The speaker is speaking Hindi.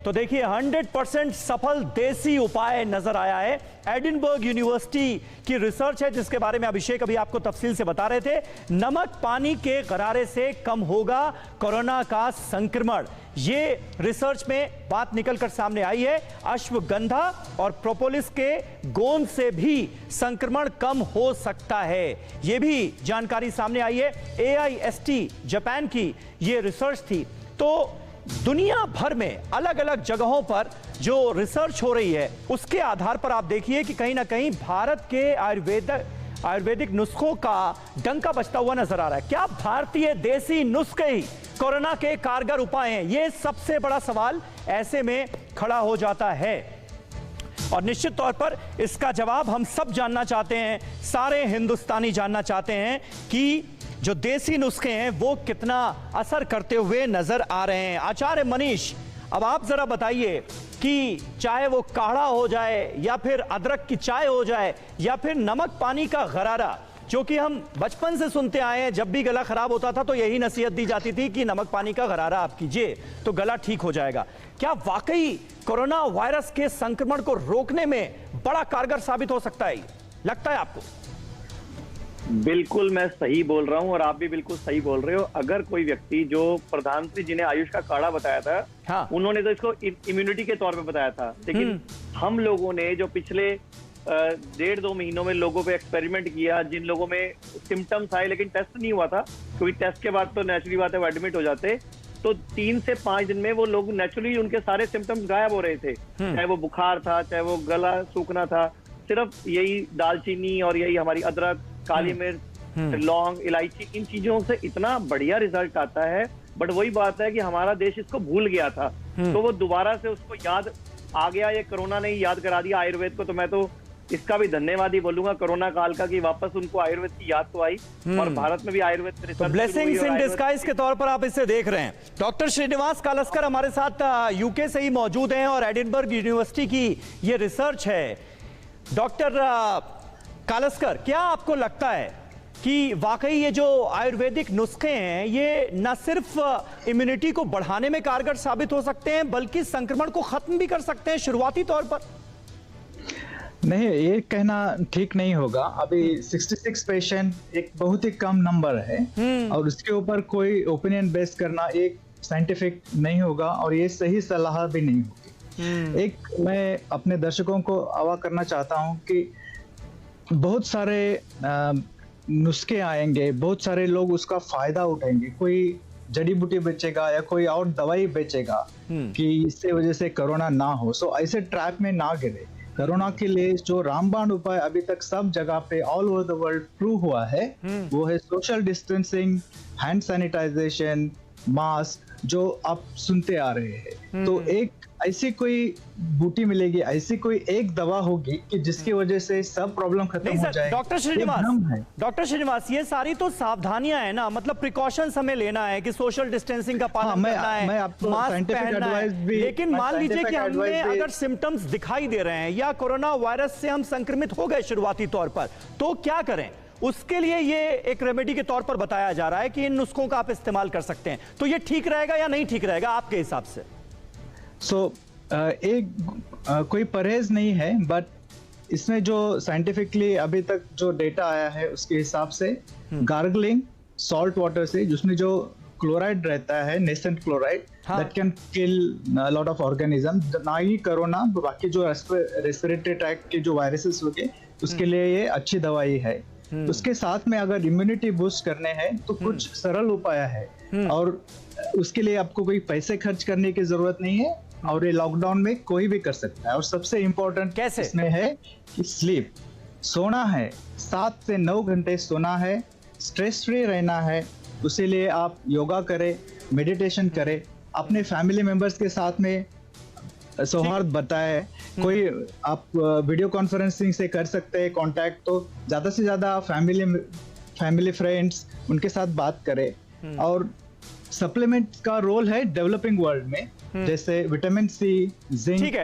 तो देखिए 100% सफल देसी उपाय नजर आया है। एडिनबर्ग यूनिवर्सिटी की रिसर्च है जिसके बारे में अभिषेक अभी आपको तफसील से बता रहे थे। नमक पानी के गरारे से कम होगा कोरोना का संक्रमण, ये रिसर्च में बात निकलकर सामने आई है। अश्वगंधा और प्रोपोलिस के गोंद से भी संक्रमण कम हो सकता है, यह भी जानकारी सामने आई है। AIST जापान की यह रिसर्च थी। तो दुनिया भर में अलग अलग जगहों पर जो रिसर्च हो रही है उसके आधार पर आप देखिए कि कहीं ना कहीं भारत के आयुर्वेदिक नुस्खों का डंका बजता हुआ नजर आ रहा है। क्या भारतीय देसी नुस्खे ही कोरोना के कारगर उपाय हैं? यह सबसे बड़ा सवाल ऐसे में खड़ा हो जाता है और निश्चित तौर पर इसका जवाब हम सब जानना चाहते हैं, सारे हिंदुस्तानी जानना चाहते हैं कि जो देसी नुस्खे हैं वो कितना असर करते हुए नजर आ रहे हैं। आचार्य मनीष, अब आप जरा बताइए कि चाहे वो काढ़ा हो जाए या फिर अदरक की चाय हो जाए या फिर नमक पानी का गरारा, जो कि हम बचपन से सुनते आए हैं, जब भी गला खराब होता था तो यही नसीहत दी जाती थी कि नमक पानी का गरारा आप कीजिए तो गला ठीक हो जाएगा। क्या वाकई कोरोना वायरस के संक्रमण को रोकने में बड़ा कारगर साबित हो सकता है, लगता है आपको? बिल्कुल, मैं सही बोल रहा हूं और आप भी बिल्कुल सही बोल रहे हो। अगर कोई व्यक्ति, जो प्रधानमंत्री जिन्हें आयुष का काढ़ा बताया था, हाँ। उन्होंने तो इसको इम्यूनिटी के तौर पे बताया था, लेकिन हम लोगों ने जो पिछले 1.5-2 महीनों में लोगों पे एक्सपेरिमेंट किया, जिन लोगों में सिम्टम्स आए लेकिन टेस्ट नहीं हुआ था, क्योंकि टेस्ट के बाद तो नेचुरली बात है वो एडमिट हो जाते, तो 3 से 5 दिन में वो लोग नेचुरली उनके सारे सिम्टम्स गायब हो रहे थे। चाहे वो बुखार था, चाहे वो गला सूखना था, सिर्फ यही दालचीनी और यही हमारी अदरक, काली मिर्च, लौंग, इलायची, इन चीजों से इतना बढ़िया रिजल्ट आता है। बट वही बात है कि हमारा देश इसको भूल गया था, तो वो दोबारा से उसको याद आ गया। ये कोरोना ने याद करा दिया आयुर्वेद को, तो मैं तो इसका भी धन्यवाद ही बोलूंगा कोरोना काल का, कि वापस उनको आयुर्वेद की याद तो आई और भारत में भी Ayurveda research blessings in disguise के तौर पर आप इसे देख रहे हैं। डॉक्टर श्रीनिवास कालस्कर हमारे साथ यूके से ही मौजूद हैं और एडिनबर्ग यूनिवर्सिटी की ये रिसर्च है। डॉक्टर कालस्कर, क्या आपको लगता है कि वाकई ये जो आयुर्वेदिक नुस्खे हैं ये न सिर्फ इम्यूनिटी को बढ़ाने में कारगर साबित हो सकते हैं बल्कि संक्रमण को खत्म भी कर सकते हैं शुरुआती तौर पर? नहीं, ये कहना ठीक नहीं होगा। अभी 66 पेशेंट एक बहुत ही कम नंबर है और उसके ऊपर कोई ओपिनियन बेस करना एक साइंटिफिक नहीं होगा और ये सही सलाह भी नहीं होगी। एक मैं अपने दर्शकों को आगाह करना चाहता हूँ कि बहुत सारे नुस्खे आएंगे, बहुत सारे लोग उसका फायदा उठाएंगे। कोई जड़ी बूटी बेचेगा या कोई और दवाई बेचेगा कि इससे वजह से कोरोना ना हो। सो ऐसे ट्रैप में ना गिरे। कोरोना के लिए जो रामबाण उपाय अभी तक सब जगह पे all over the world prove हुआ है, वो है social distancing, hand sanitization, mask, जो आप सुनते आ रहे हैं। तो एक ऐसी कोई बूटी मिलेगी, ऐसी कोई एक दवा होगी कि जिसकी वजह से सब प्रॉब्लम खत्म हो जाएगी। डॉक्टर श्रीनिवास, ये सारी तो सावधानियां है ना, मतलब प्रिकॉशंस हमें लेना है कि सोशल डिस्टेंसिंग का पालन करना है, मास्क पहनना है। लेकिन मान लीजिए कि हमें अगर सिम्टम्स दिखाई दे रहे हैं या कोरोना वायरस से हम संक्रमित हो गए शुरुआती तौर पर, तो क्या करें? उसके लिए ये एक रेमेडी के तौर पर बताया जा रहा है कि इन नुस्खों का आप इस्तेमाल कर सकते हैं। तो ये ठीक रहेगा या नहीं ठीक रहेगा आपके हिसाब से? कोई परहेज नहीं है, बट इसमें जो साइंटिफिकली अभी तक जो डेटा आया है उसके हिसाब से गार्गलिंग सॉल्ट वाटर से, जिसमें जो क्लोराइड रहता है, nascent chloride, that can kill lot of organism, ना ही कोरोना, बाकी जो रेस्पिरेटरी ट्रैक्ट के जो वायरसेस हो गए उसके लिए ये अच्छी दवाई है। उसके साथ में अगर इम्यूनिटी बूस्ट करने हैं तो कुछ सरल उपाय है और उसके लिए आपको कोई पैसे खर्च करने की जरूरत नहीं है और ये लॉकडाउन में कोई भी कर सकता है। और सबसे इम्पोर्टेंट इसमें है कि स्लीप, सोना है, 7 से 9 घंटे सोना है, स्ट्रेस फ्री रहना है। उसी लिए आप योगा करें, मेडिटेशन करें, अपने फैमिली मेंबर्स के साथ में सौहार्द बताए। कोई आप वीडियो कॉन्फ्रेंसिंग से कर सकते हैं कांटेक्ट, तो ज्यादा से ज्यादा फैमिली फ्रेंड्स उनके साथ बात करें। और सप्लीमेंट का रोल है डेवलपिंग वर्ल्ड में, जैसे विटामिन सी, जिंक।